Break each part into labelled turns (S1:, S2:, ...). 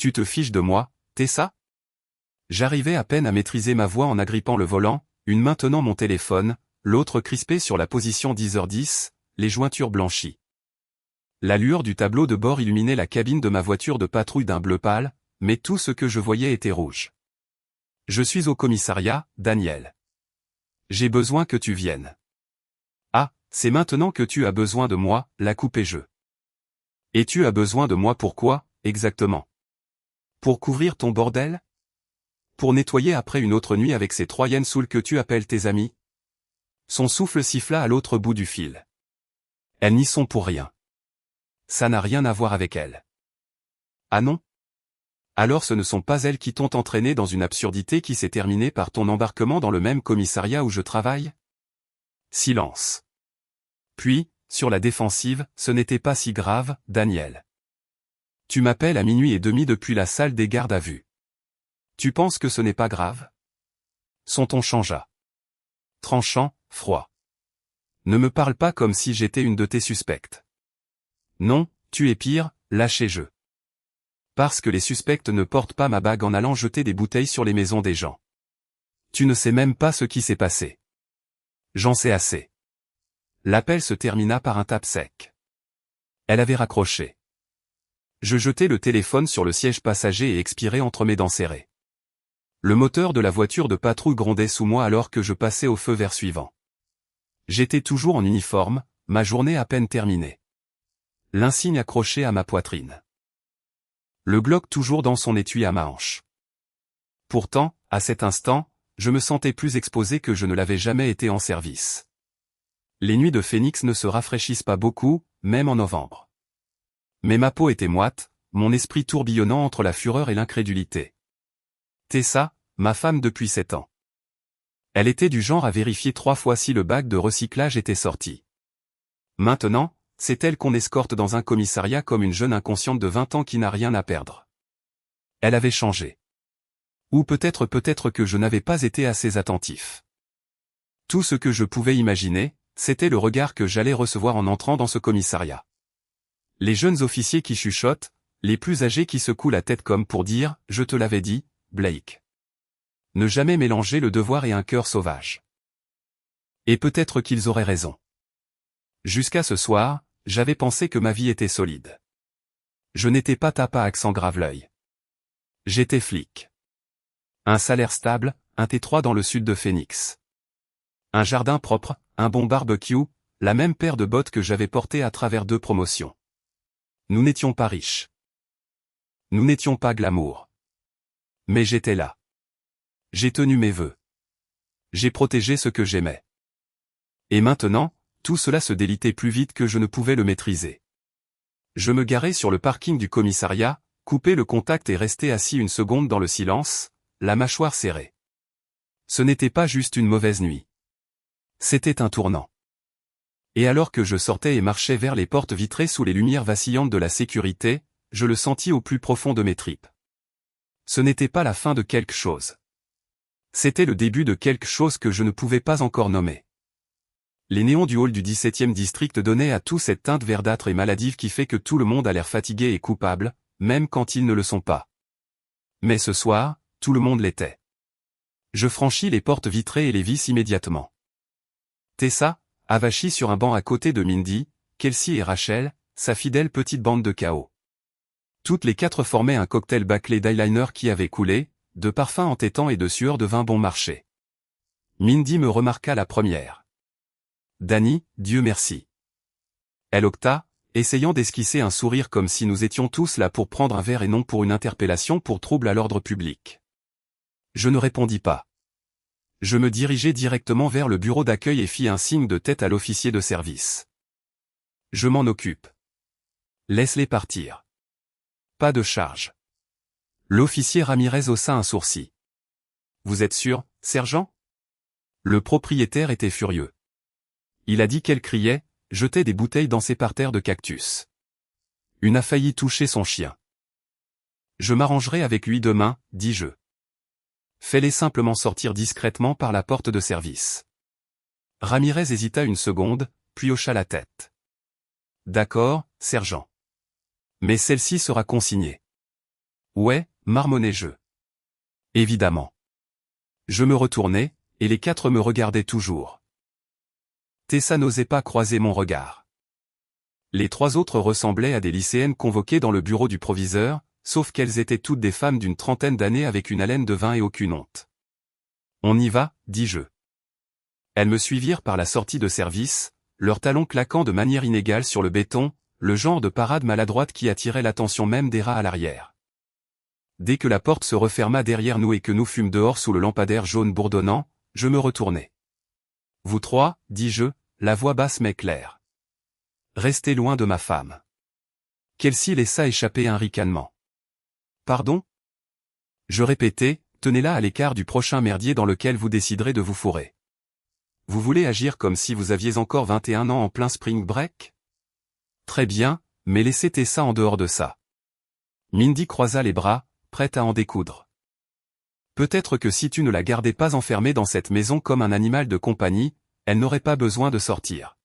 S1: Tu te fiches de moi, Tessa? J'arrivais à peine à maîtriser ma voix en agrippant le volant, une main tenant mon téléphone, l'autre crispée sur la position 10h10, les jointures blanchies. La lueur du tableau de bord illuminait la cabine de ma voiture de patrouille d'un bleu pâle, mais tout ce que je voyais était rouge. Je suis au commissariat, Daniel. J'ai besoin que tu viennes. Ah, c'est maintenant que tu as besoin de moi, la coupe-et-je. Et tu as besoin de moi pourquoi, exactement? Pour couvrir ton bordel? Pour nettoyer après une autre nuit avec ces 3 hyènes saoules que tu appelles tes amis? Son souffle siffla à l'autre bout du fil. Elles n'y sont pour rien. Ça n'a rien à voir avec elles. Ah non? Alors ce ne sont pas elles qui t'ont entraîné dans une absurdité qui s'est terminée par ton embarquement dans le même commissariat où je travaille? Silence. Puis, sur la défensive, ce n'était pas si grave, Daniel. Tu m'appelles à 00h30 depuis la salle des gardes à vue. Tu penses que ce n'est pas grave? Son ton changea. Tranchant, froid. Ne me parle pas comme si j'étais une de tes suspectes. Non, tu es pire, lâchez-je. Parce que les suspects ne portent pas ma bague en allant jeter des bouteilles sur les maisons des gens. Tu ne sais même pas ce qui s'est passé. J'en sais assez. L'appel se termina par un tape sec. Elle avait raccroché. Je jetai le téléphone sur le siège passager et expirai entre mes dents serrées. Le moteur de la voiture de patrouille grondait sous moi alors que je passais au feu vert suivant. J'étais toujours en uniforme, ma journée à peine terminée. L'insigne accroché à ma poitrine. Le Glock toujours dans son étui à ma hanche. Pourtant, à cet instant, je me sentais plus exposé que je ne l'avais jamais été en service. Les nuits de Phoenix ne se rafraîchissent pas beaucoup, même en novembre. Mais ma peau était moite, mon esprit tourbillonnant entre la fureur et l'incrédulité. Tessa, ma femme depuis 7 ans. Elle était du genre à vérifier 3 fois si le bac de recyclage était sorti. Maintenant, c'est elle qu'on escorte dans un commissariat comme une jeune inconsciente de 20 ans qui n'a rien à perdre. Elle avait changé. Ou peut-être que je n'avais pas été assez attentif. Tout ce que je pouvais imaginer, c'était le regard que j'allais recevoir en entrant dans ce commissariat. Les jeunes officiers qui chuchotent, les plus âgés qui secouent la tête comme pour dire « Je te l'avais dit, Blake ». Ne jamais mélanger le devoir et un cœur sauvage. Et peut-être qu'ils auraient raison. Jusqu'à ce soir, j'avais pensé que ma vie était solide. Je n'étais pas tapa accent grave l'œil. J'étais flic. Un salaire stable, un T3 dans le sud de Phoenix. Un jardin propre, un bon barbecue, la même paire de bottes que j'avais portée à travers 2 promotions. Nous n'étions pas riches. Nous n'étions pas glamour. Mais j'étais là. J'ai tenu mes vœux. J'ai protégé ce que j'aimais. Et maintenant, tout cela se délitait plus vite que je ne pouvais le maîtriser. Je me garai sur le parking du commissariat, coupai le contact et restai assis une seconde dans le silence, la mâchoire serrée. Ce n'était pas juste une mauvaise nuit. C'était un tournant. Et alors que je sortais et marchais vers les portes vitrées sous les lumières vacillantes de la sécurité, je le sentis au plus profond de mes tripes. Ce n'était pas la fin de quelque chose. C'était le début de quelque chose que je ne pouvais pas encore nommer. Les néons du hall du 17e district donnaient à tout cette teinte verdâtre et maladive qui fait que tout le monde a l'air fatigué et coupable, même quand ils ne le sont pas. Mais ce soir, tout le monde l'était. Je franchis les portes vitrées et les vis immédiatement. Tessa, avachie sur un banc à côté de Mindy, Kelsey et Rachel, sa fidèle petite bande de chaos. Toutes les 4 formaient un cocktail bâclé d'eyeliner qui avait coulé, de parfums entêtants et de sueur de vin bon marché. Mindy me remarqua la première. Danny, Dieu merci. Elle octa, essayant d'esquisser un sourire comme si nous étions tous là pour prendre un verre et non pour une interpellation pour trouble à l'ordre public. Je ne répondis pas. Je me dirigeai directement vers le bureau d'accueil et fis un signe de tête à l'officier de service. Je m'en occupe. Laisse-les partir. Pas de charge. L'officier Ramirez haussa un sourcil. Vous êtes sûr, sergent? Le propriétaire était furieux. Il a dit qu'elle criait, jetait des bouteilles dans ses parterres de cactus. Une a failli toucher son chien. Je m'arrangerai avec lui demain, dis-je. Fais-les simplement sortir discrètement par la porte de service. Ramirez hésita une seconde, puis hocha la tête. D'accord, sergent. Mais celle-ci sera consignée. Ouais, marmonnai-je. Évidemment. Je me retournai, et les quatre me regardaient toujours. Tessa n'osait pas croiser mon regard. Les trois autres ressemblaient à des lycéennes convoquées dans le bureau du proviseur, sauf qu'elles étaient toutes des femmes d'une trentaine d'années avec une haleine de vin et aucune honte. On y va, dis-je. Elles me suivirent par la sortie de service, leurs talons claquant de manière inégale sur le béton, le genre de parade maladroite qui attirait l'attention même des rats à l'arrière. Dès que la porte se referma derrière nous et que nous fûmes dehors sous le lampadaire jaune bourdonnant, je me retournai. Vous trois, dis-je, la voix basse mais claire. Restez loin de ma femme. Kelsey laissa échapper un ricanement. Pardon? Je répétai, tenez-la à l'écart du prochain merdier dans lequel vous déciderez de vous fourrer. Vous voulez agir comme si vous aviez encore 21 ans en plein spring break? Très bien, mais laissez Tessa en dehors de ça. Mindy croisa les bras, prête à en découdre. Peut-être que si tu ne la gardais pas enfermée dans cette maison comme un animal de compagnie, elle n'aurait pas besoin de sortir.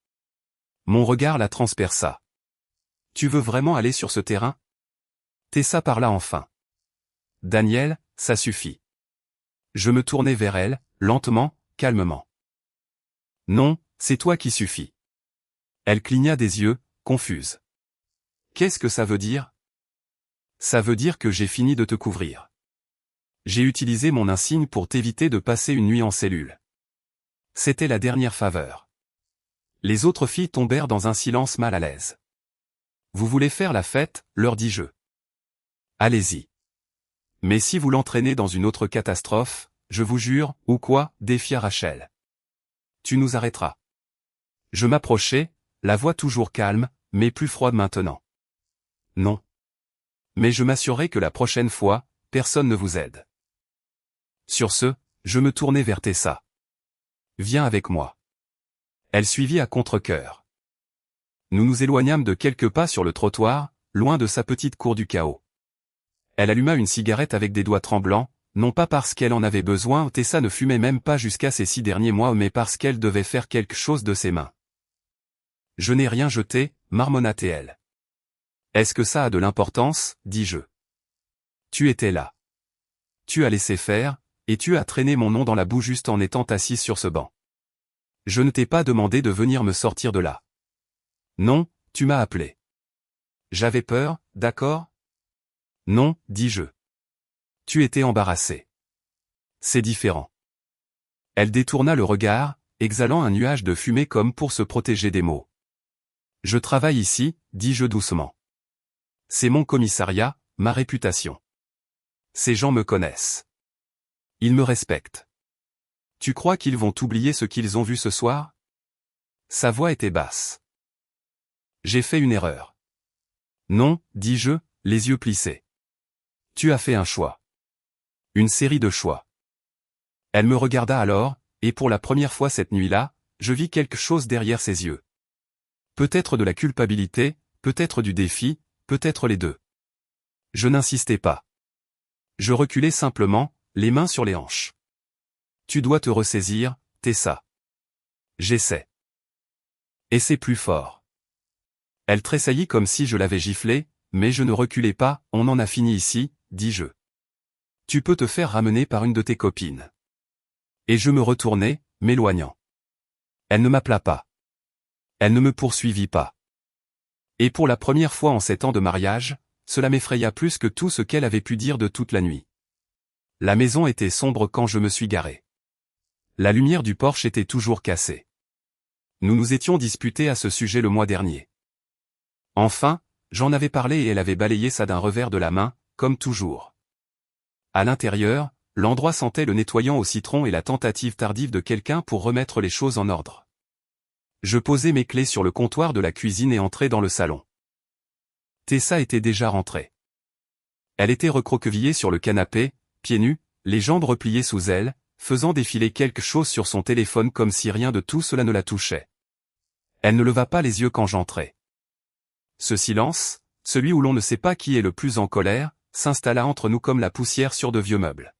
S1: Mon regard la transperça. Tu veux vraiment aller sur ce terrain? Tessa parla enfin. Daniel, ça suffit. Je me tournai vers elle, lentement, calmement. Non, c'est toi qui suffit. Elle cligna des yeux, confuse. Qu'est-ce que ça veut dire? Ça veut dire que j'ai fini de te couvrir. J'ai utilisé mon insigne pour t'éviter de passer une nuit en cellule. C'était la dernière faveur. Les autres filles tombèrent dans un silence mal à l'aise. Vous voulez faire la fête, leur dis-je. Allez-y. Mais si vous l'entraînez dans une autre catastrophe, je vous jure, ou quoi, défia Rachel. Tu nous arrêteras. Je m'approchai, la voix toujours calme, mais plus froide maintenant. Non. Mais je m'assurerai que la prochaine fois, personne ne vous aide. Sur ce, je me tournai vers Tessa. Viens avec moi. Elle suivit à contre-cœur. Nous nous éloignâmes de quelques pas sur le trottoir, loin de sa petite cour du chaos. Elle alluma une cigarette avec des doigts tremblants, non pas parce qu'elle en avait besoin, Tessa ne fumait même pas jusqu'à ces 6 derniers mois, mais parce qu'elle devait faire quelque chose de ses mains. Je n'ai rien jeté, marmonna-t-elle. Est-ce que ça a de l'importance, dis-je. Tu étais là. Tu as laissé faire, et tu as traîné mon nom dans la boue juste en étant assise sur ce banc. Je ne t'ai pas demandé de venir me sortir de là. Non, tu m'as appelé. J'avais peur, d'accord? Non, dis-je. Tu étais embarrassé. C'est différent. Elle détourna le regard, exhalant un nuage de fumée comme pour se protéger des mots. Je travaille ici, dis-je doucement. C'est mon commissariat, ma réputation. Ces gens me connaissent. Ils me respectent. Tu crois qu'ils vont oublier ce qu'ils ont vu ce soir? Sa voix était basse. J'ai fait une erreur. Non, dis-je, les yeux plissés. Tu as fait un choix. Une série de choix. Elle me regarda alors, et pour la première fois cette nuit-là, je vis quelque chose derrière ses yeux. Peut-être de la culpabilité, peut-être du défi, peut-être les deux. Je n'insistais pas. Je reculais simplement, les mains sur les hanches. Tu dois te ressaisir, Tessa. J'essaie. Et c'est plus fort. Elle tressaillit comme si je l'avais giflée, mais je ne reculais pas, on en a fini ici, dis-je. Tu peux te faire ramener par une de tes copines. Et je me retournai, m'éloignant. Elle ne m'appela pas. Elle ne me poursuivit pas. Et pour la première fois en 7 ans de mariage, cela m'effraya plus que tout ce qu'elle avait pu dire de toute la nuit. La maison était sombre quand je me suis garé. La lumière du porche était toujours cassée. Nous nous étions disputés à ce sujet le mois dernier. Enfin, j'en avais parlé et elle avait balayé ça d'un revers de la main, comme toujours. À l'intérieur, l'endroit sentait le nettoyant au citron et la tentative tardive de quelqu'un pour remettre les choses en ordre. Je posai mes clés sur le comptoir de la cuisine et entrai dans le salon. Tessa était déjà rentrée. Elle était recroquevillée sur le canapé, pieds nus, les jambes repliées sous elle, faisant défiler quelque chose sur son téléphone comme si rien de tout cela ne la touchait. Elle ne leva pas les yeux quand j'entrai. Ce silence, celui où l'on ne sait pas qui est le plus en colère, s'installa entre nous comme la poussière sur de vieux meubles.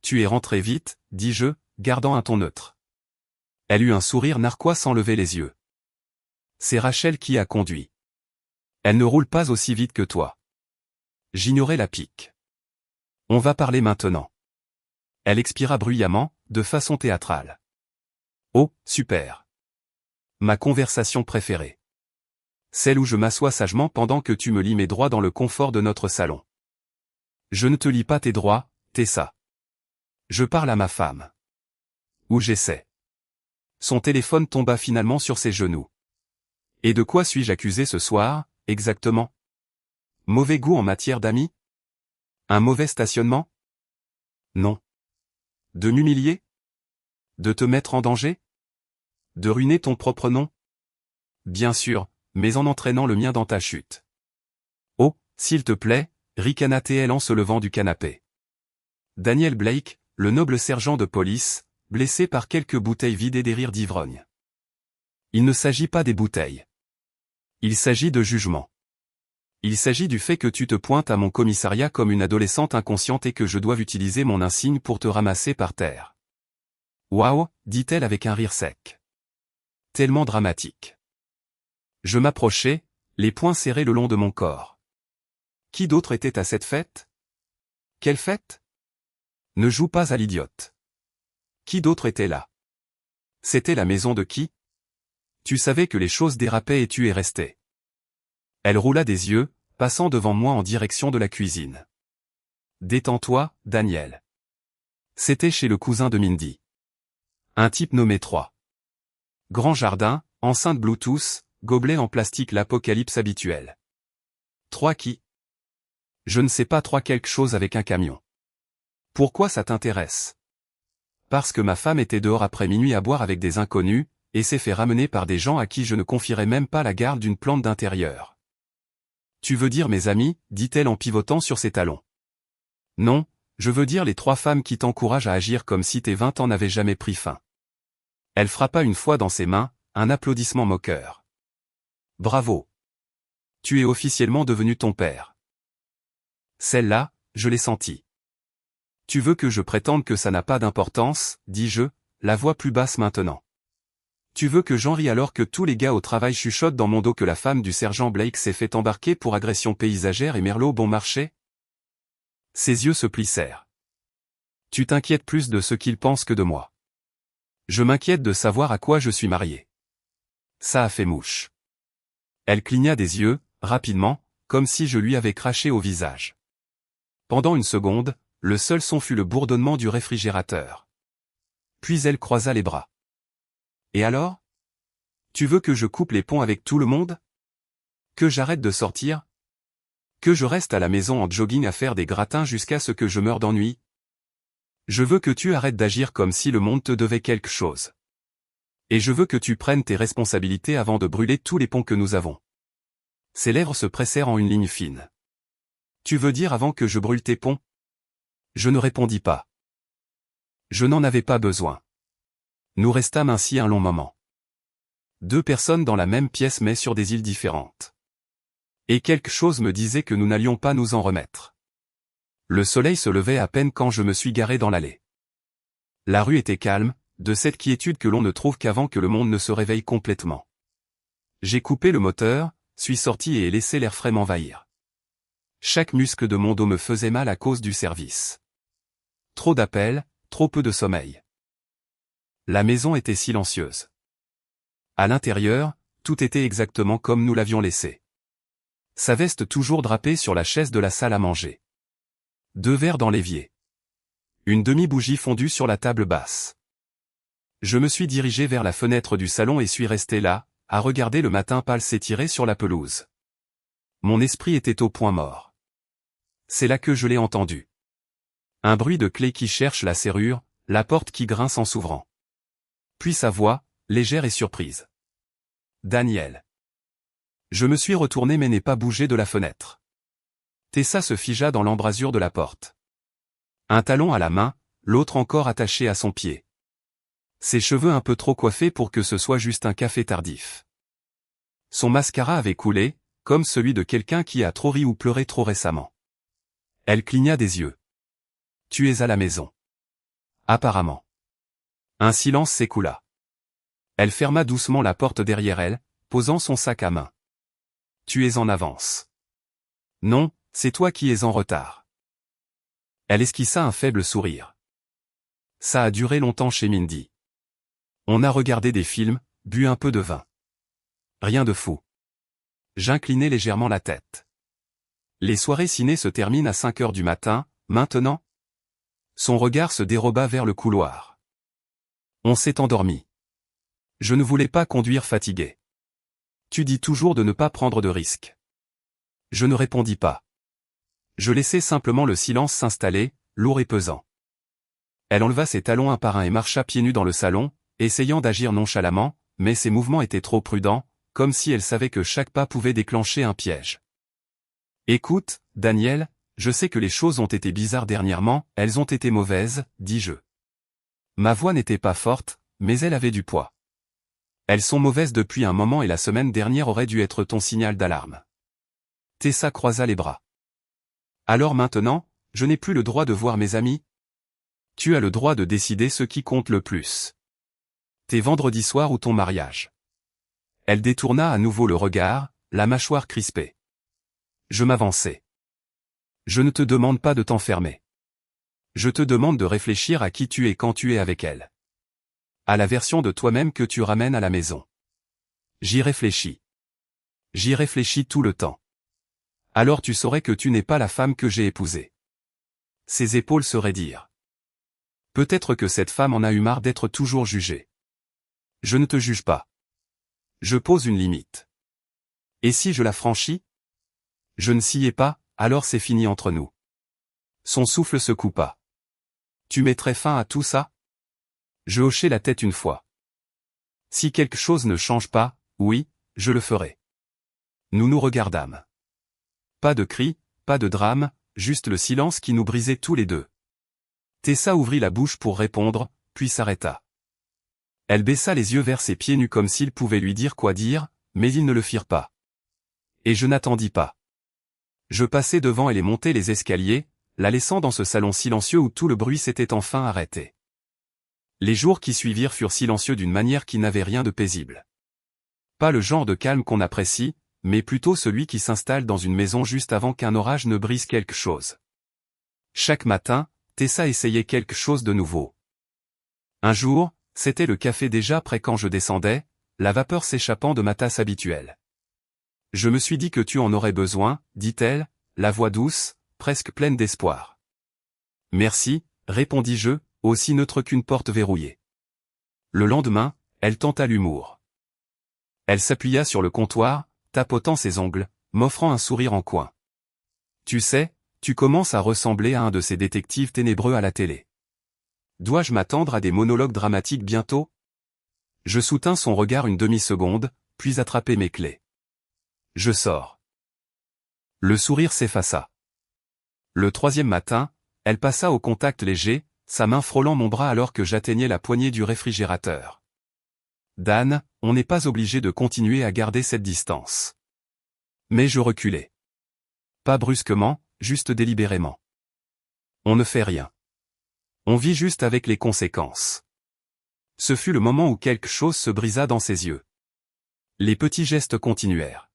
S1: Tu es rentré vite, dis-je, gardant un ton neutre. Elle eut un sourire narquois sans lever les yeux. C'est Rachel qui a conduit. Elle ne roule pas aussi vite que toi. J'ignorais la pique. On va parler maintenant. Elle expira bruyamment, de façon théâtrale. Oh, super. Ma conversation préférée. Celle où je m'assois sagement pendant que tu me lis mes droits dans le confort de notre salon. Je ne te lis pas tes droits, Tessa. Je parle à ma femme. Ou j'essaie. Son téléphone tomba finalement sur ses genoux. Et de quoi suis-je accusé ce soir, exactement? Mauvais goût en matière d'amis? Un mauvais stationnement? Non. De m'humilier? De te mettre en danger? De ruiner ton propre nom? Bien sûr, mais en entraînant le mien dans ta chute. Oh, s'il te plaît, ricana-t-elle en se levant du canapé. Daniel Blake, le noble sergent de police, blessé par quelques bouteilles vides et des rires d'ivrogne. Il ne s'agit pas des bouteilles. Il s'agit de jugement. Il s'agit du fait que tu te pointes à mon commissariat comme une adolescente inconsciente et que je dois utiliser mon insigne pour te ramasser par terre. Waouh, dit-elle avec un rire sec. Tellement dramatique. Je m'approchai, les poings serrés le long de mon corps. Qui d'autre était à cette fête? Quelle fête? Ne joue pas à l'idiote. Qui d'autre était là? C'était la maison de qui? Tu savais que les choses dérapaient et tu es resté. Elle roula des yeux, passant devant moi en direction de la cuisine. Détends-toi, Daniel. C'était chez le cousin de Mindy. Un type nommé 3. Grand jardin, enceinte Bluetooth, gobelet en plastique, l'apocalypse habituelle. 3 qui? Je ne sais pas, 3 quelque chose avec un camion. Pourquoi ça t'intéresse? Parce que ma femme était dehors après minuit à boire avec des inconnus, et s'est fait ramener par des gens à qui je ne confierais même pas la garde d'une plante d'intérieur. Tu veux dire mes amis, dit-elle en pivotant sur ses talons. Non, je veux dire les 3 femmes qui t'encouragent à agir comme si tes 20 ans n'avaient jamais pris fin. Elle frappa une fois dans ses mains, un applaudissement moqueur. Bravo. Tu es officiellement devenu ton père. Celle-là, je l'ai sentie. Tu veux que je prétende que ça n'a pas d'importance, dis-je, la voix plus basse maintenant. Tu veux que j'en rie alors que tous les gars au travail chuchotent dans mon dos que la femme du sergent Blake s'est fait embarquer pour agression paysagère et merlot bon marché? Ses yeux se plissèrent. Tu t'inquiètes plus de ce qu'ils pensent que de moi. Je m'inquiète de savoir à quoi je suis marié. Ça a fait mouche. Elle cligna des yeux, rapidement, comme si je lui avais craché au visage. Pendant une seconde, le seul son fut le bourdonnement du réfrigérateur. Puis elle croisa les bras. Et alors? Tu veux que je coupe les ponts avec tout le monde? Que j'arrête de sortir? Que je reste à la maison en jogging à faire des gratins jusqu'à ce que je meure d'ennui? Je veux que tu arrêtes d'agir comme si le monde te devait quelque chose. Et je veux que tu prennes tes responsabilités avant de brûler tous les ponts que nous avons. Ses lèvres se pressèrent en une ligne fine. Tu veux dire avant que je brûle tes ponts? Je ne répondis pas. Je n'en avais pas besoin. Nous restâmes ainsi un long moment. 2 personnes dans la même pièce mais sur des îles différentes. Et quelque chose me disait que nous n'allions pas nous en remettre. Le soleil se levait à peine quand je me suis garé dans l'allée. La rue était calme, de cette quiétude que l'on ne trouve qu'avant que le monde ne se réveille complètement. J'ai coupé le moteur, suis sorti et ai laissé l'air frais m'envahir. Chaque muscle de mon dos me faisait mal à cause du service. Trop d'appels, trop peu de sommeil. La maison était silencieuse. À l'intérieur, tout était exactement comme nous l'avions laissé. Sa veste toujours drapée sur la chaise de la salle à manger. 2 verres dans l'évier. Une demi-bougie fondue sur la table basse. Je me suis dirigé vers la fenêtre du salon et suis resté là, à regarder le matin pâle s'étirer sur la pelouse. Mon esprit était au point mort. C'est là que je l'ai entendu. Un bruit de clé qui cherche la serrure, la porte qui grince en s'ouvrant. Puis sa voix, légère et surprise. Daniel. Je me suis retourné mais n'ai pas bougé de la fenêtre. Tessa se figea dans l'embrasure de la porte. Un talon à la main, l'autre encore attaché à son pied. Ses cheveux un peu trop coiffés pour que ce soit juste un café tardif. Son mascara avait coulé, comme celui de quelqu'un qui a trop ri ou pleuré trop récemment. Elle cligna des yeux. Tu es à la maison. Apparemment. Un silence s'écoula. Elle ferma doucement la porte derrière elle, posant son sac à main. Tu es en avance. Non, C'est toi qui es en retard. Elle esquissa un faible sourire. Ça a duré longtemps chez Mindy. On a regardé des films, bu un peu de vin. Rien de fou. J'inclinai légèrement la tête. Les soirées ciné se terminent à 5 heures du matin, maintenant? Son regard se déroba vers le couloir. On s'est endormi. Je ne voulais pas conduire fatigué. Tu dis toujours de ne pas prendre de risques. Je ne répondis pas. Je laissai simplement le silence s'installer, lourd et pesant. Elle enleva ses talons un par un et marcha pieds nus dans le salon, essayant d'agir nonchalamment, mais ses mouvements étaient trop prudents, comme si elle savait que chaque pas pouvait déclencher un piège. Écoute, Daniel, je sais que les choses ont été bizarres dernièrement, elles ont été mauvaises, dis-je. Ma voix n'était pas forte, mais elle avait du poids. Elles sont mauvaises depuis un moment et la semaine dernière aurait dû être ton signal d'alarme. Tessa croisa les bras. Alors maintenant, je n'ai plus le droit de voir mes amis? Tu as le droit de décider ce qui compte le plus. Tes vendredis soirs ou ton mariage. Elle détourna à nouveau le regard, la mâchoire crispée. Je m'avançai. Je ne te demande pas de t'enfermer. Je te demande de réfléchir à qui tu es quand tu es avec elle. À la version de toi-même que tu ramènes à la maison. J'y réfléchis. J'y réfléchis tout le temps. Alors tu saurais que tu n'es pas la femme que j'ai épousée. Ses épaules se raidirent. Peut-être que cette femme en a eu marre d'être toujours jugée. Je ne te juge pas. Je pose une limite. Et si je la franchis? Je ne s'y ai pas, alors c'est fini entre nous. Son souffle se coupa. Tu mettrais fin à tout ça? Je hochai la tête une fois. Si quelque chose ne change pas, oui, je le ferai. Nous nous regardâmes. Pas de cris, pas de drame, juste le silence qui nous brisait tous les deux. Tessa ouvrit la bouche pour répondre, puis s'arrêta. Elle baissa les yeux vers ses pieds nus comme s'ils pouvaient lui dire quoi dire, mais ils ne le firent pas. Et je n'attendis pas. Je passai devant elle et montai les escaliers, la laissant dans ce salon silencieux où tout le bruit s'était enfin arrêté. Les jours qui suivirent furent silencieux d'une manière qui n'avait rien de paisible. Pas le genre de calme qu'on apprécie, mais plutôt celui qui s'installe dans une maison juste avant qu'un orage ne brise quelque chose. Chaque matin, Tessa essayait quelque chose de nouveau. Un jour, c'était le café déjà prêt quand je descendais, la vapeur s'échappant de ma tasse habituelle. Je me suis dit que tu en aurais besoin, dit-elle, la voix douce, presque pleine d'espoir. Merci, répondis-je, aussi neutre qu'une porte verrouillée. Le lendemain, elle tenta l'humour. Elle s'appuya sur le comptoir, tapotant ses ongles, m'offrant un sourire en coin. Tu sais, tu commences à ressembler à un de ces détectives ténébreux à la télé. Dois-je m'attendre à des monologues dramatiques bientôt? Je soutins son regard une demi-seconde, puis attrapai mes clés. Je sors. Le sourire s'effaça. Le troisième matin, elle passa au contact léger, sa main frôlant mon bras alors que j'atteignais la poignée du réfrigérateur. Dan, on n'est pas obligé de continuer à garder cette distance. Mais je reculai. Pas brusquement, juste délibérément. On ne fait rien. On vit juste avec les conséquences. Ce fut le moment où quelque chose se brisa dans ses yeux. Les petits gestes continuèrent.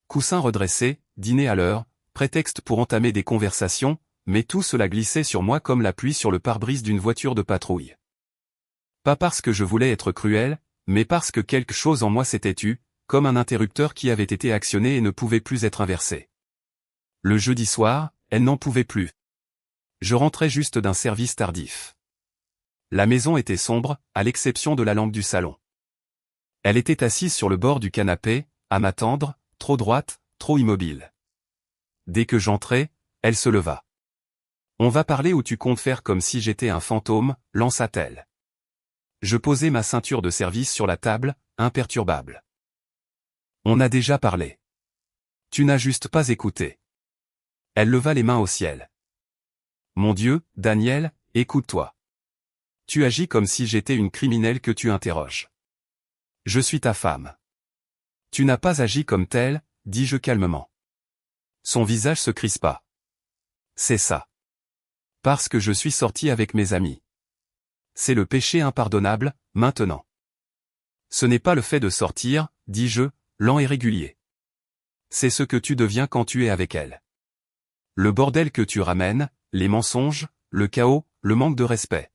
S1: Coussin redressé, dîner à l'heure, prétexte pour entamer des conversations, mais tout cela glissait sur moi comme la pluie sur le pare-brise d'une voiture de patrouille. Pas parce que je voulais être cruel, mais parce que quelque chose en moi s'était tu, comme un interrupteur qui avait été actionné et ne pouvait plus être inversé. Le jeudi soir, elle n'en pouvait plus. Je rentrais juste d'un service tardif. La maison était sombre, à l'exception de la lampe du salon. Elle était assise sur le bord du canapé, à m'attendre, trop droite, trop immobile. Dès que j'entrai, elle se leva. « On va parler ou tu comptes faire comme si j'étais un fantôme » lança-t-elle. Je posai ma ceinture de service sur la table, imperturbable. On a déjà parlé. Tu n'as juste pas écouté. Elle leva les mains au ciel. Mon Dieu, Daniel, écoute-toi. Tu agis comme si j'étais une criminelle que tu interroges. Je suis ta femme. Tu n'as pas agi comme telle, dis-je calmement. Son visage se crispa. C'est ça. Parce que je suis sorti avec mes amis. C'est le péché impardonnable, maintenant. Ce n'est pas le fait de sortir, dis-je, lent et régulier. C'est ce que tu deviens quand tu es avec elle. Le bordel que tu ramènes, les mensonges, le chaos, le manque de respect.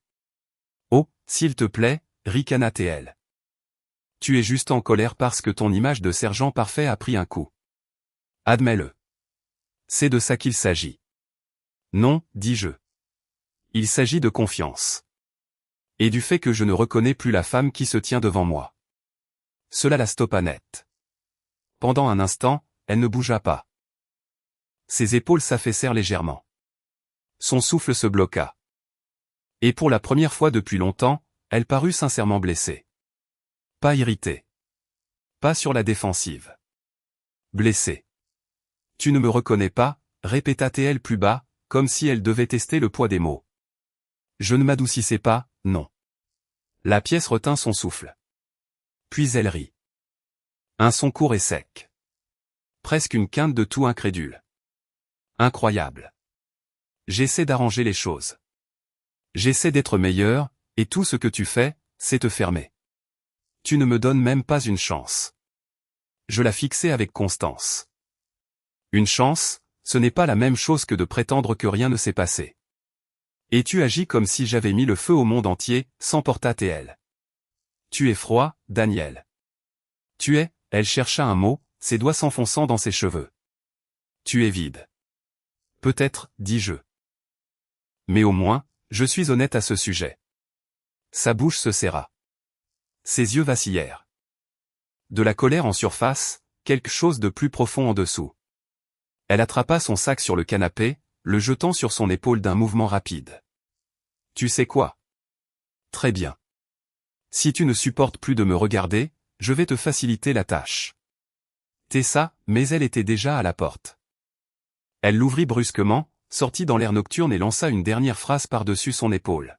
S1: Oh, s'il te plaît, ricana TL. Tu es juste en colère parce que ton image de sergent parfait a pris un coup. Admets-le. C'est de ça qu'il s'agit. Non, dis-je. Il s'agit de confiance. Et du fait que je ne reconnais plus la femme qui se tient devant moi. Cela la stoppa net. Pendant un instant, elle ne bougea pas. Ses épaules s'affaissèrent légèrement. Son souffle se bloqua. Et pour la première fois depuis longtemps, elle parut sincèrement blessée. Pas irritée. Pas sur la défensive. Blessée. Tu ne me reconnais pas, répéta-t-elle plus bas, comme si elle devait tester le poids des mots. Je ne m'adoucissais pas, non. La pièce retint son souffle. Puis elle rit. Un son court et sec. Presque une quinte de tout incrédule. Incroyable. J'essaie d'arranger les choses. J'essaie d'être meilleur, et tout ce que tu fais, c'est te fermer. Tu ne me donnes même pas une chance. Je la fixai avec constance. Une chance, ce n'est pas la même chose que de prétendre que rien ne s'est passé. Et tu agis comme si j'avais mis le feu au monde entier, s'emporta TL. Tu es froid, Daniel. Tu es, elle chercha un mot, ses doigts s'enfonçant dans ses cheveux. Tu es vide. Peut-être, dis-je. Mais au moins, je suis honnête à ce sujet. Sa bouche se serra. Ses yeux vacillèrent. De la colère en surface, quelque chose de plus profond en dessous. Elle attrapa son sac sur le canapé, le jetant sur son épaule d'un mouvement rapide. Tu sais quoi? Très bien. Si tu ne supportes plus de me regarder, je vais te faciliter la tâche. Tessa, mais elle était déjà à la porte. Elle l'ouvrit brusquement, sortit dans l'air nocturne et lança une dernière phrase par-dessus son épaule.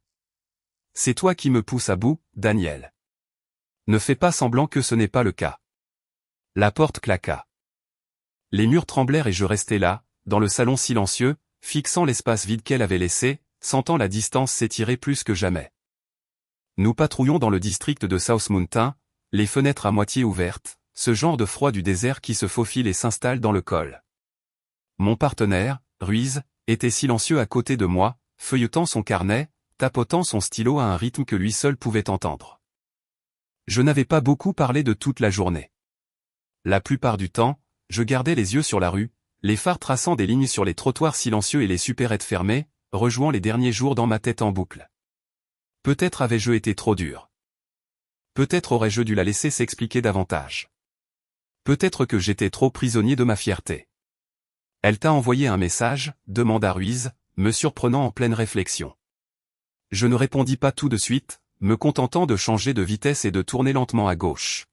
S1: C'est toi qui me pousses à bout, Daniel. Ne fais pas semblant que ce n'est pas le cas. La porte claqua. Les murs tremblèrent et je restai là, dans le salon silencieux, fixant l'espace vide qu'elle avait laissé, sentant la distance s'étirer plus que jamais. Nous patrouillons dans le district de South Mountain, les fenêtres à moitié ouvertes, ce genre de froid du désert qui se faufile et s'installe dans le col. Mon partenaire, Ruiz, était silencieux à côté de moi, feuilletant son carnet, tapotant son stylo à un rythme que lui seul pouvait entendre. Je n'avais pas beaucoup parlé de toute la journée. La plupart du temps, je gardais les yeux sur la rue, les phares traçant des lignes sur les trottoirs silencieux et les supérettes fermées, rejouant les derniers jours dans ma tête en boucle. Peut-être avais-je été trop dur. Peut-être aurais-je dû la laisser s'expliquer davantage. Peut-être que j'étais trop prisonnier de ma fierté. Elle t'a envoyé un message, demanda Ruiz, me surprenant en pleine réflexion. Je ne répondis pas tout de suite, me contentant de changer de vitesse et de tourner lentement à gauche.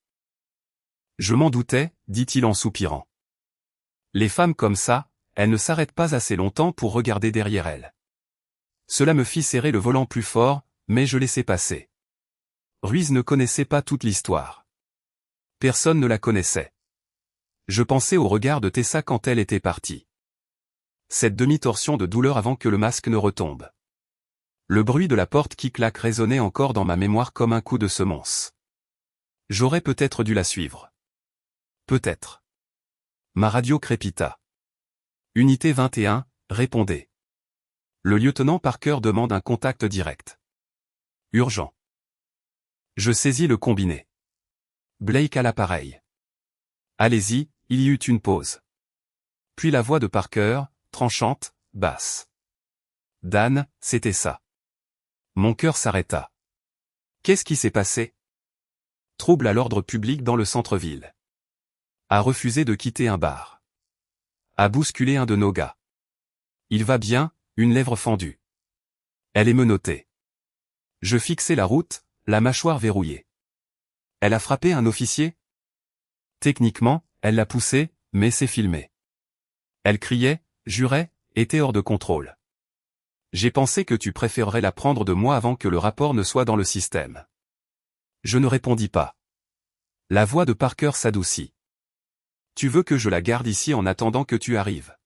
S1: Je m'en doutais, dit-il en soupirant. Les femmes comme ça, elles ne s'arrêtent pas assez longtemps pour regarder derrière elles. Cela me fit serrer le volant plus fort, mais je laissai passer. Ruiz ne connaissait pas toute l'histoire. Personne ne la connaissait. Je pensais au regard de Tessa quand elle était partie. Cette demi-torsion de douleur avant que le masque ne retombe. Le bruit de la porte qui claque résonnait encore dans ma mémoire comme un coup de semonce. J'aurais peut-être dû la suivre. Peut-être. Ma radio crépita. Unité 21, répondez. Le lieutenant Parker demande un contact direct. Urgent. Je saisis le combiné. Blake à l'appareil. Allez-y, il y eut une pause. Puis la voix de Parker, tranchante, basse. Dan, c'était ça. Mon cœur s'arrêta. Qu'est-ce qui s'est passé? Trouble à l'ordre public dans le centre-ville. A refusé de quitter un bar. A bousculé un de nos gars. Il va bien, une lèvre fendue. Elle est menottée. Je fixai la route, la mâchoire verrouillée. Elle a frappé un officier? Techniquement, elle l'a poussé, mais c'est filmé. Elle criait, jurait, était hors de contrôle. J'ai pensé que tu préférerais la prendre de moi avant que le rapport ne soit dans le système. Je ne répondis pas. La voix de Parker s'adoucit. Tu veux que je la garde ici en attendant que tu arrives?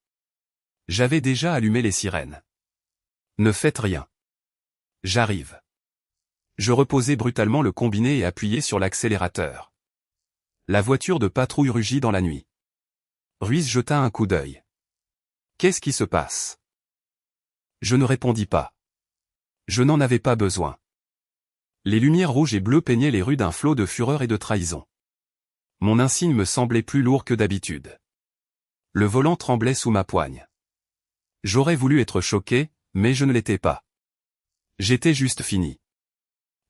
S1: J'avais déjà allumé les sirènes. Ne faites rien. J'arrive. Je reposai brutalement le combiné et appuyai sur l'accélérateur. La voiture de patrouille rugit dans la nuit. Ruiz jeta un coup d'œil. Qu'est-ce qui se passe? Je ne répondis pas. Je n'en avais pas besoin. Les lumières rouges et bleues peignaient les rues d'un flot de fureur et de trahison. Mon insigne me semblait plus lourd que d'habitude. Le volant tremblait sous ma poigne. J'aurais voulu être choqué, mais je ne l'étais pas. J'étais juste fini.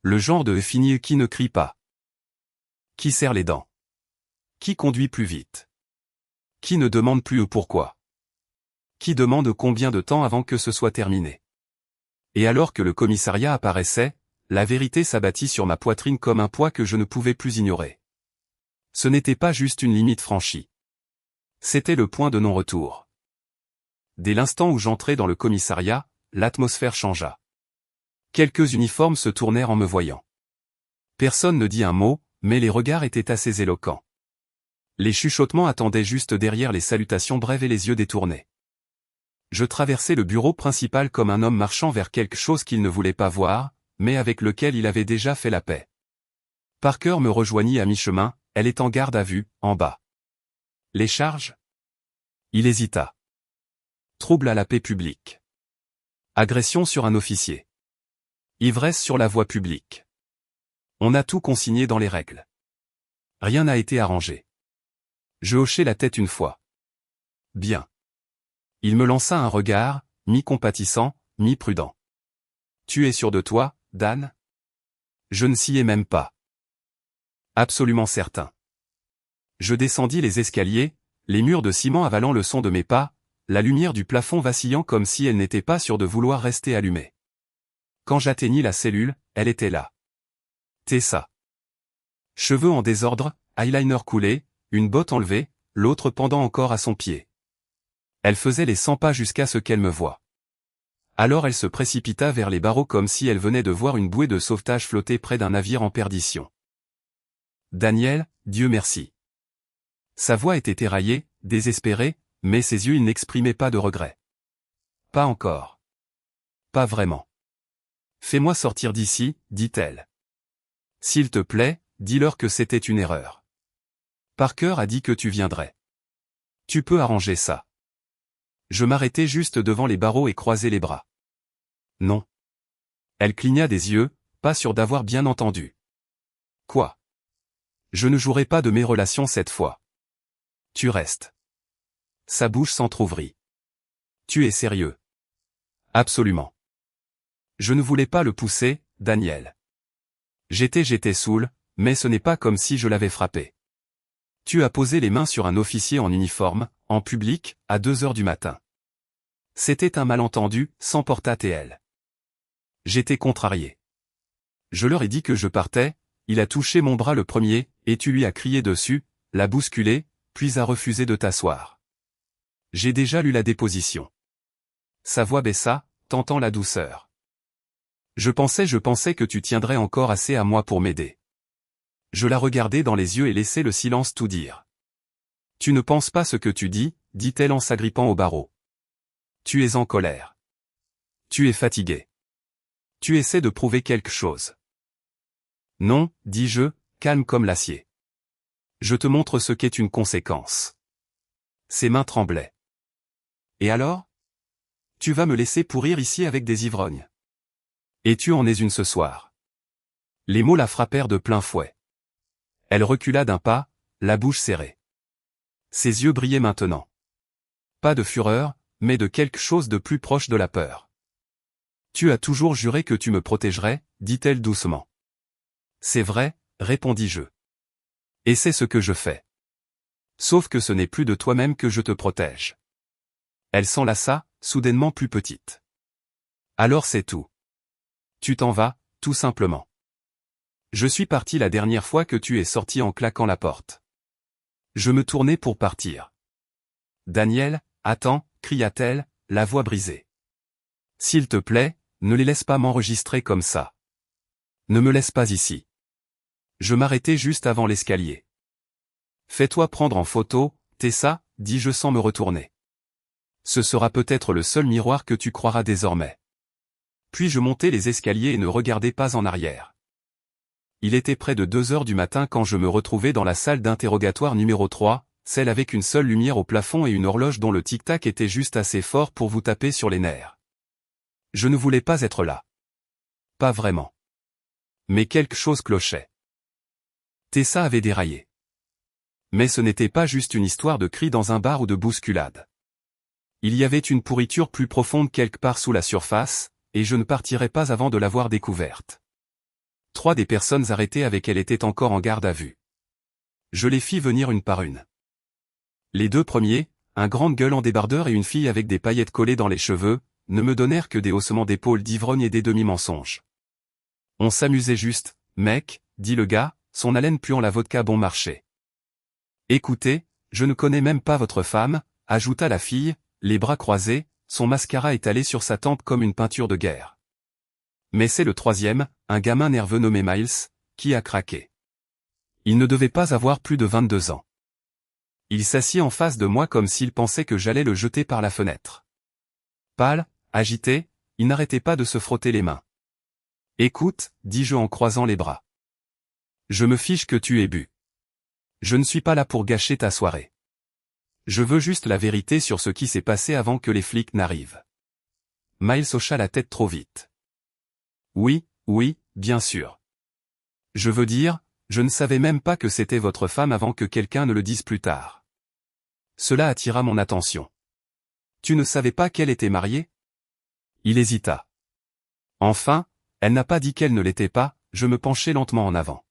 S1: Le genre de fini qui ne crie pas. Qui serre les dents. Qui conduit plus vite. Qui ne demande plus pourquoi. Qui demande combien de temps avant que ce soit terminé. Et alors que le commissariat apparaissait, la vérité s'abattit sur ma poitrine comme un poids que je ne pouvais plus ignorer. Ce n'était pas juste une limite franchie. C'était le point de non-retour. Dès l'instant où j'entrai dans le commissariat, l'atmosphère changea. Quelques uniformes se tournèrent en me voyant. Personne ne dit un mot, mais les regards étaient assez éloquents. Les chuchotements attendaient juste derrière les salutations brèves et les yeux détournés. Je traversai le bureau principal comme un homme marchant vers quelque chose qu'il ne voulait pas voir, mais avec lequel il avait déjà fait la paix. Parker me rejoignit à mi-chemin, elle est en garde à vue, en bas. Les charges? Il hésita. Trouble à la paix publique. Agression sur un officier. Ivresse sur la voie publique. On a tout consigné dans les règles. Rien n'a été arrangé. Je hochai la tête une fois. Bien. Il me lança un regard, mi-compatissant, mi-prudent. Tu es sûr de toi, Dan? Je ne s'y ai même pas. Absolument certain. Je descendis les escaliers, les murs de ciment avalant le son de mes pas, la lumière du plafond vacillant comme si elle n'était pas sûre de vouloir rester allumée. Quand j'atteignis la cellule, elle était là. Tessa. Cheveux en désordre, eyeliner coulé, une botte enlevée, l'autre pendant encore à son pied. Elle faisait les 100 pas jusqu'à ce qu'elle me voie. Alors elle se précipita vers les barreaux comme si elle venait de voir une bouée de sauvetage flotter près d'un navire en perdition. Daniel, Dieu merci. Sa voix était éraillée, désespérée, mais ses yeux ils n'exprimaient pas de regret. Pas encore. Pas vraiment. Fais-moi sortir d'ici, dit-elle. S'il te plaît, dis-leur que c'était une erreur. Parker a dit que tu viendrais. Tu peux arranger ça. Je m'arrêtai juste devant les barreaux et croisai les bras. Non. Elle cligna des yeux, pas sûre d'avoir bien entendu. Quoi? Je ne jouerai pas de mes relations cette fois. Tu restes. Sa bouche s'entr'ouvrit. Tu es sérieux? Absolument. Je ne voulais pas le pousser, Daniel. J'étais saoul, mais ce n'est pas comme si je l'avais frappé. Tu as posé les mains sur un officier en uniforme, en public, à 2 heures du matin. C'était un malentendu, sans porte-à-téelle. J'étais contrarié. Je leur ai dit que je partais, il a touché mon bras le premier, et tu lui as crié dessus, l'a bousculé, puis a refusé de t'asseoir. J'ai déjà lu la déposition. Sa voix baissa, tentant la douceur. Je pensais que tu tiendrais encore assez à moi pour m'aider. Je la regardai dans les yeux et laissai le silence tout dire. Tu ne penses pas ce que tu dis, dit-elle en s'agrippant au barreau. Tu es en colère. Tu es fatigué. Tu essaies de prouver quelque chose. Non, dis-je, calme comme l'acier. Je te montre ce qu'est une conséquence. Ses mains tremblaient. Et alors? Tu vas me laisser pourrir ici avec des ivrognes. Et tu en es une ce soir. Les mots la frappèrent de plein fouet. Elle recula d'un pas, la bouche serrée. Ses yeux brillaient maintenant. Pas de fureur, mais de quelque chose de plus proche de la peur. Tu as toujours juré que tu me protégerais, dit-elle doucement. C'est vrai, répondis-je. Et c'est ce que je fais. Sauf que ce n'est plus de toi-même que je te protège. Elle s'enlaça, soudainement plus petite. Alors c'est tout. Tu t'en vas, tout simplement. Je suis parti la dernière fois que tu es sorti en claquant la porte. Je me tournai pour partir. Daniel, attends, cria-t-elle, la voix brisée. S'il te plaît, ne les laisse pas m'enregistrer comme ça. Ne me laisse pas ici. Je m'arrêtai juste avant l'escalier. Fais-toi prendre en photo, Tessa, dis-je sans me retourner. Ce sera peut-être le seul miroir que tu croiras désormais. Puis je montai les escaliers et ne regardai pas en arrière. Il était près de 2 heures du matin quand je me retrouvai dans la salle d'interrogatoire numéro 3, celle avec une seule lumière au plafond et une horloge dont le tic-tac était juste assez fort pour vous taper sur les nerfs. Je ne voulais pas être là. Pas vraiment. Mais quelque chose clochait. Tessa avait déraillé. Mais ce n'était pas juste une histoire de cris dans un bar ou de bousculade. Il y avait une pourriture plus profonde quelque part sous la surface, et je ne partirais pas avant de l'avoir découverte. 3 des personnes arrêtées avec elle étaient encore en garde à vue. Je les fis venir une par une. Les 2 premiers, un grand gueule en débardeur et une fille avec des paillettes collées dans les cheveux, ne me donnèrent que des haussements d'épaules d'ivrogne et des demi-mensonges. On s'amusait juste, mec, dit le gars, son haleine puant la vodka bon marché. Écoutez, je ne connais même pas votre femme, ajouta la fille, les bras croisés, son mascara étalé sur sa tempe comme une peinture de guerre. Mais c'est le 3e, un gamin nerveux nommé Miles, qui a craqué. Il ne devait pas avoir plus de 22 ans. Il s'assit en face de moi comme s'il pensait que j'allais le jeter par la fenêtre. Pâle, agité, il n'arrêtait pas de se frotter les mains. « Écoute, dis-je en croisant les bras. Je me fiche que tu aies bu. Je ne suis pas là pour gâcher ta soirée. Je veux juste la vérité sur ce qui s'est passé avant que les flics n'arrivent. » Miles hocha la tête trop vite. « Oui, bien sûr. Je veux dire, je ne savais même pas que c'était votre femme avant que quelqu'un ne le dise plus tard. Cela attira mon attention. Tu ne savais pas qu'elle était mariée ? » Il hésita. Enfin, elle n'a pas dit qu'elle ne l'était pas, je me penchai lentement en avant.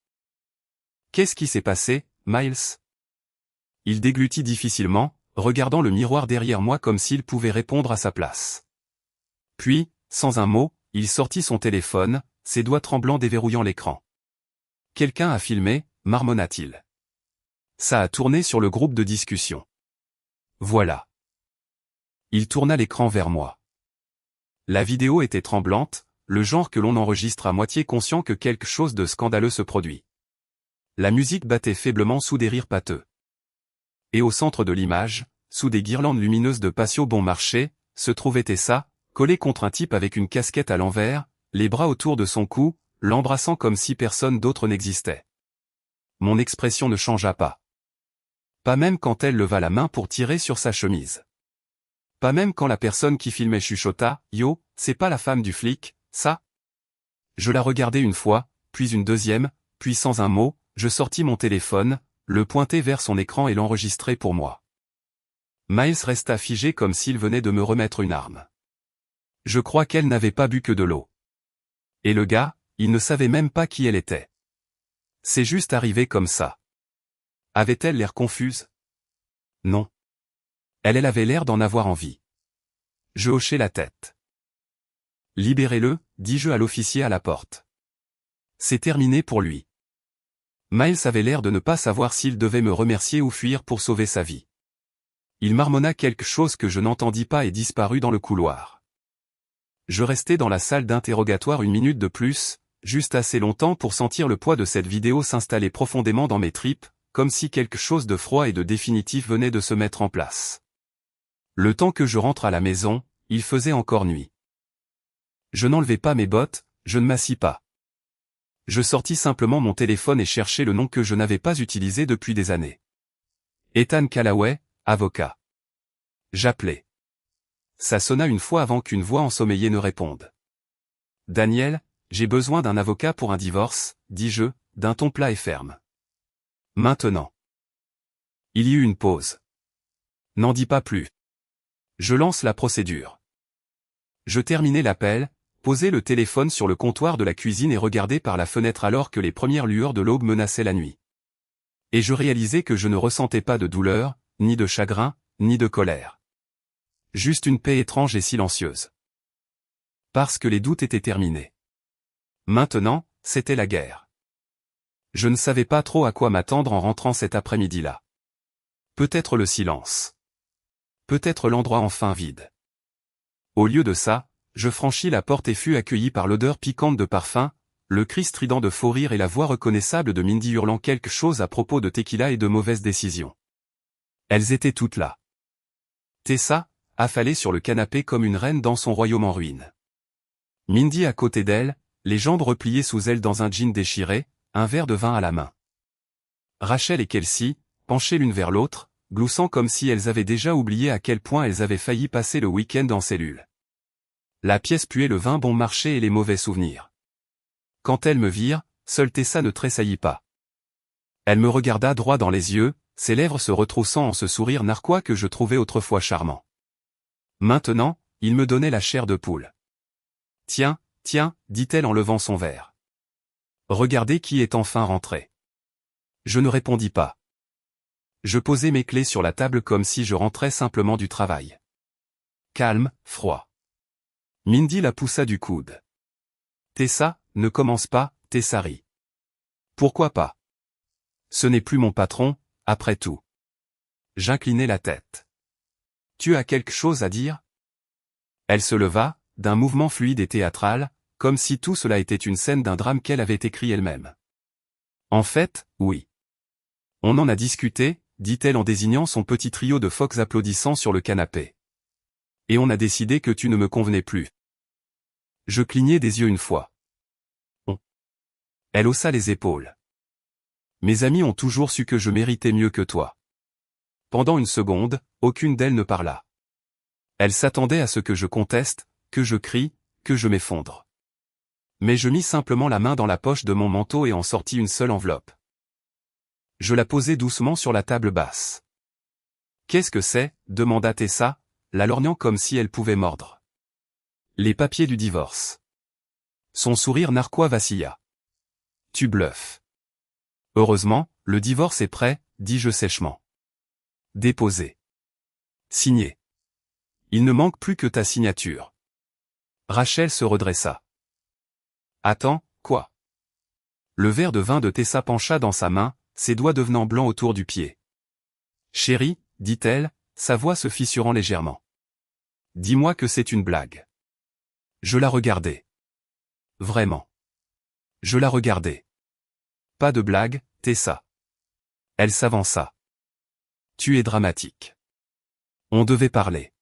S1: « Qu'est-ce qui s'est passé, Miles ?» Il déglutit difficilement, regardant le miroir derrière moi comme s'il pouvait répondre à sa place. Puis, sans un mot, il sortit son téléphone, ses doigts tremblants déverrouillant l'écran. « Quelqu'un a filmé, marmonna-t-il. Ça a tourné sur le groupe de discussion. Voilà. » Il tourna l'écran vers moi. La vidéo était tremblante, le genre que l'on enregistre à moitié conscient que quelque chose de scandaleux se produit. La musique battait faiblement sous des rires pâteux. Et au centre de l'image, sous des guirlandes lumineuses de patio bon marché, se trouvait Tessa, collée contre un type avec une casquette à l'envers, les bras autour de son cou, l'embrassant comme si personne d'autre n'existait. Mon expression ne changea pas. Pas même quand elle leva la main pour tirer sur sa chemise. Pas même quand la personne qui filmait chuchota, « Yo, c'est pas la femme du flic, ça ?» Je la regardai une fois, puis une deuxième, puis sans un mot, je sortis mon téléphone, le pointai vers son écran et l'enregistrai pour moi. Miles resta figé comme s'il venait de me remettre une arme. Je crois qu'elle n'avait pas bu que de l'eau. Et le gars, il ne savait même pas qui elle était. C'est juste arrivé comme ça. Avait-elle l'air confuse? Non. Elle avait l'air d'en avoir envie. Je hochai la tête. « Libérez-le, dis-je à l'officier à la porte. C'est terminé pour lui. » Miles avait l'air de ne pas savoir s'il devait me remercier ou fuir pour sauver sa vie. Il marmonna quelque chose que je n'entendis pas et disparut dans le couloir. Je restai dans la salle d'interrogatoire 1 minute de plus, juste assez longtemps pour sentir le poids de cette vidéo s'installer profondément dans mes tripes, comme si quelque chose de froid et de définitif venait de se mettre en place. Le temps que je rentre à la maison, il faisait encore nuit. Je n'enlevai pas mes bottes, je ne m'assis pas. Je sortis simplement mon téléphone et cherchai le nom que je n'avais pas utilisé depuis des années. Ethan Callaway, avocat. J'appelai. Ça sonna une fois avant qu'une voix ensommeillée ne réponde. « Daniel, j'ai besoin d'un avocat pour un divorce, dis-je, d'un ton plat et ferme. Maintenant. » Il y eut une pause. « N'en dis pas plus. Je lance la procédure. » Je terminai l'appel, posai le téléphone sur le comptoir de la cuisine et regardai par la fenêtre alors que les premières lueurs de l'aube menaçaient la nuit. Et je réalisai que je ne ressentais pas de douleur, ni de chagrin, ni de colère. Juste une paix étrange et silencieuse. Parce que les doutes étaient terminés. Maintenant, c'était la guerre. Je ne savais pas trop à quoi m'attendre en rentrant cet après-midi-là. Peut-être le silence. Peut-être l'endroit enfin vide. Au lieu de ça, je franchis la porte et fus accueilli par l'odeur piquante de parfum, le cri strident de faux rire et la voix reconnaissable de Mindy hurlant quelque chose à propos de tequila et de mauvaises décisions. Elles étaient toutes là. Tessa, affalée sur le canapé comme une reine dans son royaume en ruine. Mindy à côté d'elle, les jambes repliées sous elle dans un jean déchiré, un verre de vin à la main. Rachel et Kelsey, penchées l'une vers l'autre, gloussant comme si elles avaient déjà oublié à quel point elles avaient failli passer le week-end en cellule. La pièce puait le vin bon marché et les mauvais souvenirs. Quand elles me virent, seule Tessa ne tressaillit pas. Elle me regarda droit dans les yeux, ses lèvres se retroussant en ce sourire narquois que je trouvais autrefois charmant. Maintenant, il me donnait la chair de poule. « Tiens, tiens, dit-elle en levant son verre. Regardez qui est enfin rentré. » Je ne répondis pas. Je posai mes clés sur la table comme si je rentrais simplement du travail. Calme, froid. Mindy la poussa du coude. « Tessa, ne commence pas, Tessa rit. Pourquoi pas? Ce n'est plus mon patron, après tout. » J'inclinai la tête. « Tu as quelque chose à dire? » Elle se leva, d'un mouvement fluide et théâtral, comme si tout cela était une scène d'un drame qu'elle avait écrit elle-même. « En fait, oui. On en a discuté, dit-elle en désignant son petit trio de phoques applaudissant sur le canapé. Et on a décidé que tu ne me convenais plus. Je clignai des yeux une fois. Elle haussa les épaules. Mes amis ont toujours su que je méritais mieux que toi. Pendant une seconde, aucune d'elles ne parla. Elles s'attendaient à ce que je conteste, que je crie, que je m'effondre. Mais je mis simplement la main dans la poche de mon manteau et en sortis une seule enveloppe. Je la posai doucement sur la table basse. « Qu'est-ce que c'est » demanda Tessa, la lorgnant comme si elle pouvait mordre. « Les papiers du divorce. » Son sourire narquois vacilla. « Tu bluffes. »« Heureusement, le divorce est prêt, dis-je sèchement. »« Déposé. »« Signé. »« Il ne manque plus que ta signature. » Rachel se redressa. « Attends, quoi ?» Le verre de vin de Tessa pencha dans sa main, ses doigts devenant blancs autour du pied. « Chérie, dit-elle, sa voix se fissurant légèrement. Dis-moi que c'est une blague. » Je la regardai. Vraiment. Je la regardai. Pas de blague, Tessa. Elle s'avança. Tu es dramatique. On devait parler.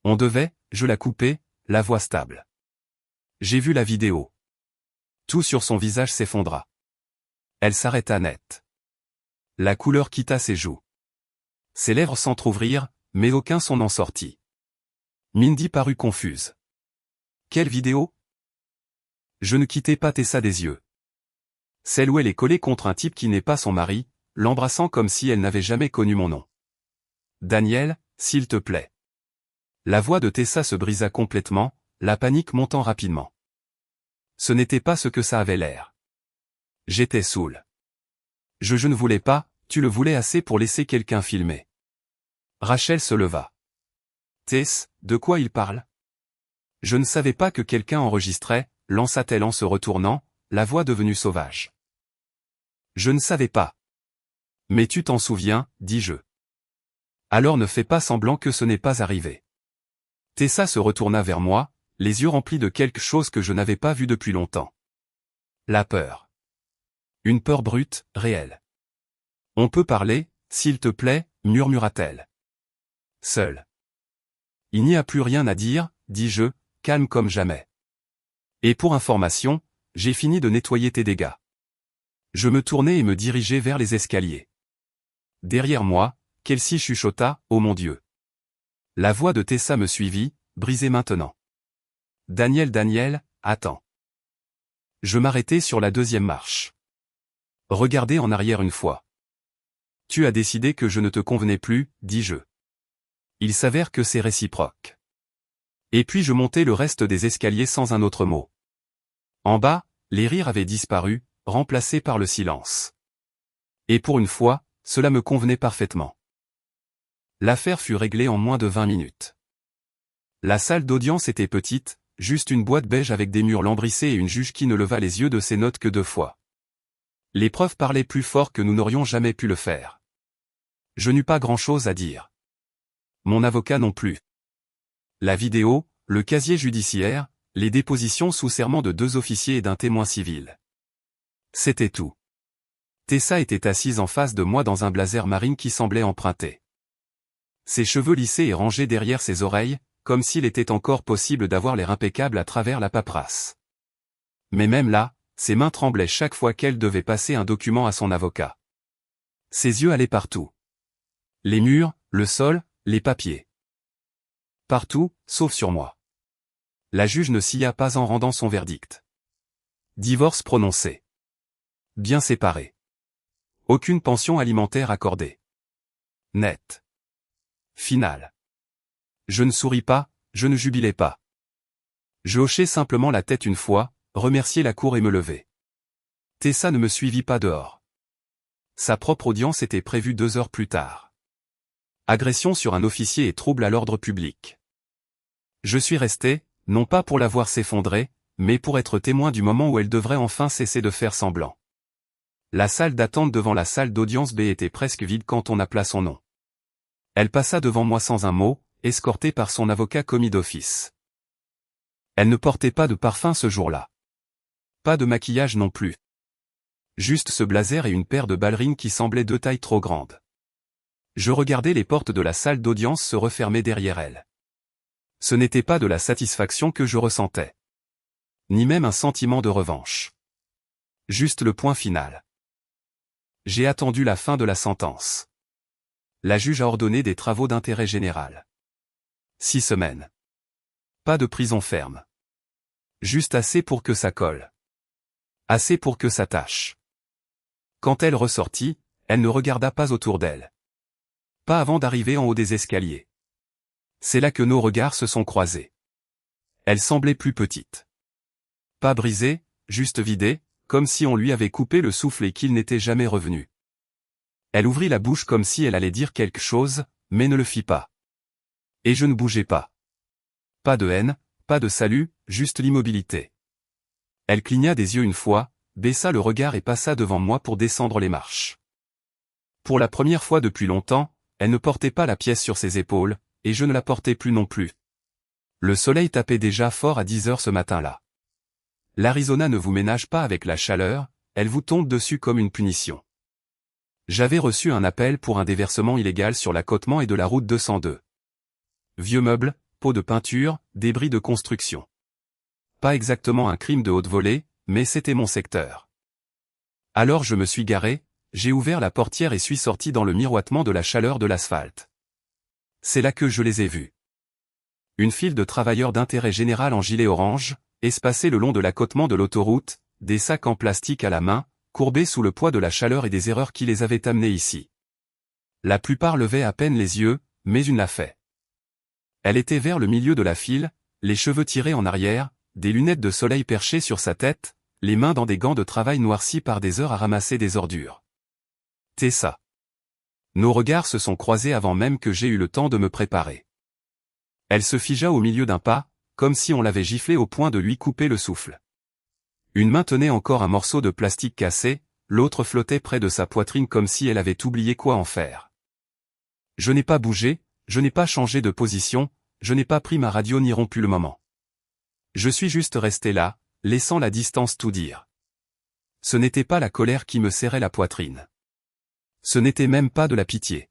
S1: On devait, je la coupai, la voix stable. J'ai vu la vidéo. Tout sur son visage s'effondra. Elle s'arrêta net. La couleur quitta ses joues. Ses lèvres s'entr'ouvrirent, mais aucun son n'en sortit. Mindy parut confuse. Quelle vidéo? Je ne quittai pas Tessa des yeux. Celle où elle est collée contre un type qui n'est pas son mari, l'embrassant comme si elle n'avait jamais connu mon nom. Daniel, s'il te plaît. La voix de Tessa se brisa complètement, la panique montant rapidement. Ce n'était pas ce que ça avait l'air. J'étais saoul. Je ne voulais pas, tu le voulais assez pour laisser quelqu'un filmer. Rachel se leva. Tess, de quoi il parle? Je ne savais pas que quelqu'un enregistrait, lança-t-elle en se retournant, la voix devenue sauvage. Je ne savais pas. Mais tu t'en souviens, dis-je. Alors ne fais pas semblant que ce n'est pas arrivé. Tessa se retourna vers moi, les yeux remplis de quelque chose que je n'avais pas vu depuis longtemps. La peur. Une peur brute, réelle. On peut parler, s'il te plaît, murmura-t-elle. Seule. Il n'y a plus rien à dire, dis-je, calme comme jamais. Et pour information, j'ai fini de nettoyer tes dégâts. Je me tournai et me dirigeai vers les escaliers. Derrière moi, Kelsey chuchota, oh mon Dieu. La voix de Tessa me suivit, brisée maintenant. Daniel, attends. Je m'arrêtai sur la deuxième marche. Regardai en arrière une fois. Tu as décidé que je ne te convenais plus, dis-je. Il s'avère que c'est réciproque. Et puis je montai le reste des escaliers sans un autre mot. En bas, les rires avaient disparu, remplacés par le silence. Et pour une fois, cela me convenait parfaitement. L'affaire fut réglée en moins de 20 minutes. La salle d'audience était petite, juste une boîte beige avec des murs lambrissés et une juge qui ne leva les yeux de ses notes que 2 fois. Les preuves parlaient plus fort que nous n'aurions jamais pu le faire. Je n'eus pas grand-chose à dire. Mon avocat non plus. La vidéo, le casier judiciaire, les dépositions sous serment de 2 officiers et d'un témoin civil. C'était tout. Tessa était assise en face de moi dans un blazer marine qui semblait emprunté. Ses cheveux lissés et rangés derrière ses oreilles, comme s'il était encore possible d'avoir l'air impeccable à travers la paperasse. Mais même là, ses mains tremblaient chaque fois qu'elle devait passer un document à son avocat. Ses yeux allaient partout. Les murs, le sol, les papiers. Partout, sauf sur moi. La juge ne scia pas en rendant son verdict. Divorce prononcé. Bien séparé. Aucune pension alimentaire accordée. Net. Final. Je ne souris pas, je ne jubilais pas. Je hochai simplement la tête une fois, remerciai la cour et me levai. Tessa ne me suivit pas dehors. Sa propre audience était prévue 2 heures plus tard. Agression sur un officier et trouble à l'ordre public. Je suis resté, non pas pour la voir s'effondrer, mais pour être témoin du moment où elle devrait enfin cesser de faire semblant. La salle d'attente devant la salle d'audience B était presque vide quand on appela son nom. Elle passa devant moi sans un mot, escortée par son avocat commis d'office. Elle ne portait pas de parfum ce jour-là. Pas de maquillage non plus. Juste ce blazer et une paire de ballerines qui semblaient de taille trop grande. Je regardais les portes de la salle d'audience se refermer derrière elle. Ce n'était pas de la satisfaction que je ressentais. Ni même un sentiment de revanche. Juste le point final. J'ai attendu la fin de la sentence. La juge a ordonné des travaux d'intérêt général. 6 semaines. Pas de prison ferme. Juste assez pour que ça colle. Assez pour que ça tâche. Quand elle ressortit, elle ne regarda pas autour d'elle. Pas avant d'arriver en haut des escaliers. C'est là que nos regards se sont croisés. Elle semblait plus petite. Pas brisée, juste vidée, comme si on lui avait coupé le souffle et qu'il n'était jamais revenu. Elle ouvrit la bouche comme si elle allait dire quelque chose, mais ne le fit pas. Et je ne bougeais pas. Pas de haine, pas de salut, juste l'immobilité. Elle cligna des yeux une fois, baissa le regard et passa devant moi pour descendre les marches. Pour la première fois depuis longtemps, elle ne portait pas la pièce sur ses épaules, et je ne la portais plus non plus. Le soleil tapait déjà fort à 10 heures ce matin-là. L'Arizona ne vous ménage pas avec la chaleur, elle vous tombe dessus comme une punition. J'avais reçu un appel pour un déversement illégal sur l'accotement et de la route 202. Vieux meubles, pots de peinture, débris de construction. Pas exactement un crime de haute volée, mais c'était mon secteur. Alors je me suis garé, j'ai ouvert la portière et suis sorti dans le miroitement de la chaleur de l'asphalte. C'est là que je les ai vus. Une file de travailleurs d'intérêt général en gilet orange, espacés le long de l'accotement de l'autoroute, des sacs en plastique à la main, courbés sous le poids de la chaleur et des erreurs qui les avaient amenés ici. La plupart levaient à peine les yeux, mais une l'a fait. Elle était vers le milieu de la file, les cheveux tirés en arrière, des lunettes de soleil perchées sur sa tête, les mains dans des gants de travail noircis par des heures à ramasser des ordures. Tessa. Nos regards se sont croisés avant même que j'aie eu le temps de me préparer. Elle se figea au milieu d'un pas, comme si on l'avait giflée au point de lui couper le souffle. Une main tenait encore un morceau de plastique cassé, l'autre flottait près de sa poitrine comme si elle avait oublié quoi en faire. Je n'ai pas bougé, je n'ai pas changé de position, je n'ai pas pris ma radio ni rompu le moment. Je suis juste resté là, laissant la distance tout dire. Ce n'était pas la colère qui me serrait la poitrine. Ce n'était même pas de la pitié.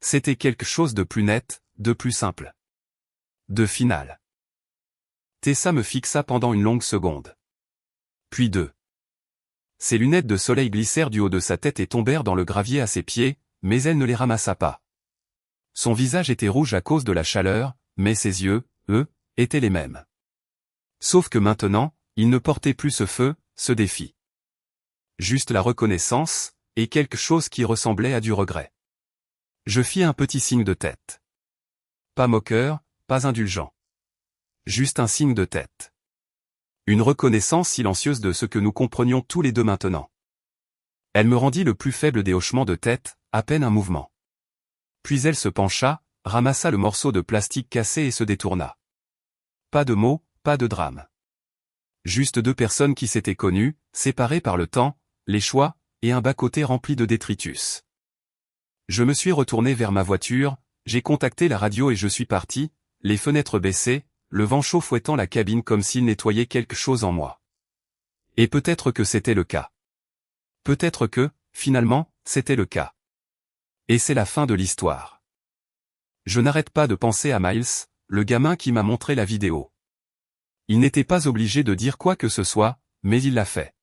S1: C'était quelque chose de plus net, de plus simple. De final. Tessa me fixa pendant une longue seconde. Puis 2. Ses lunettes de soleil glissèrent du haut de sa tête et tombèrent dans le gravier à ses pieds, mais elle ne les ramassa pas. Son visage était rouge à cause de la chaleur, mais ses yeux, eux, étaient les mêmes. Sauf que maintenant, il ne portait plus ce feu, ce défi. Juste la reconnaissance, et quelque chose qui ressemblait à du regret. Je fis un petit signe de tête. Pas moqueur, pas indulgent. Juste un signe de tête. Une reconnaissance silencieuse de ce que nous comprenions tous les deux maintenant. Elle me rendit le plus faible des hochements de tête, à peine un mouvement. Puis elle se pencha, ramassa le morceau de plastique cassé et se détourna. Pas de mots, pas de drame. Juste 2 personnes qui s'étaient connues, séparées par le temps, les choix, et un bas-côté rempli de détritus. Je me suis retourné vers ma voiture, j'ai contacté la radio et je suis parti, les fenêtres baissées, le vent chaud fouettant la cabine comme s'il nettoyait quelque chose en moi. Et peut-être que c'était le cas. Peut-être que, finalement, c'était le cas. Et c'est la fin de l'histoire. Je n'arrête pas de penser à Miles, le gamin qui m'a montré la vidéo. Il n'était pas obligé de dire quoi que ce soit, mais il l'a fait.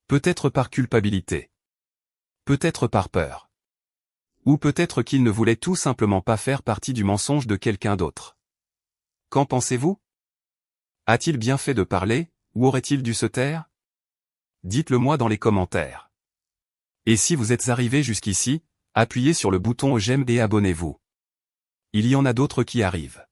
S1: Peut-être par culpabilité. Peut-être par peur. Ou peut-être qu'il ne voulait tout simplement pas faire partie du mensonge de quelqu'un d'autre. Qu'en pensez-vous? A-t-il bien fait de parler, ou aurait-il dû se taire? Dites-le moi dans les commentaires. Et si vous êtes arrivé jusqu'ici, appuyez sur le bouton j'aime et abonnez-vous. Il y en a d'autres qui arrivent.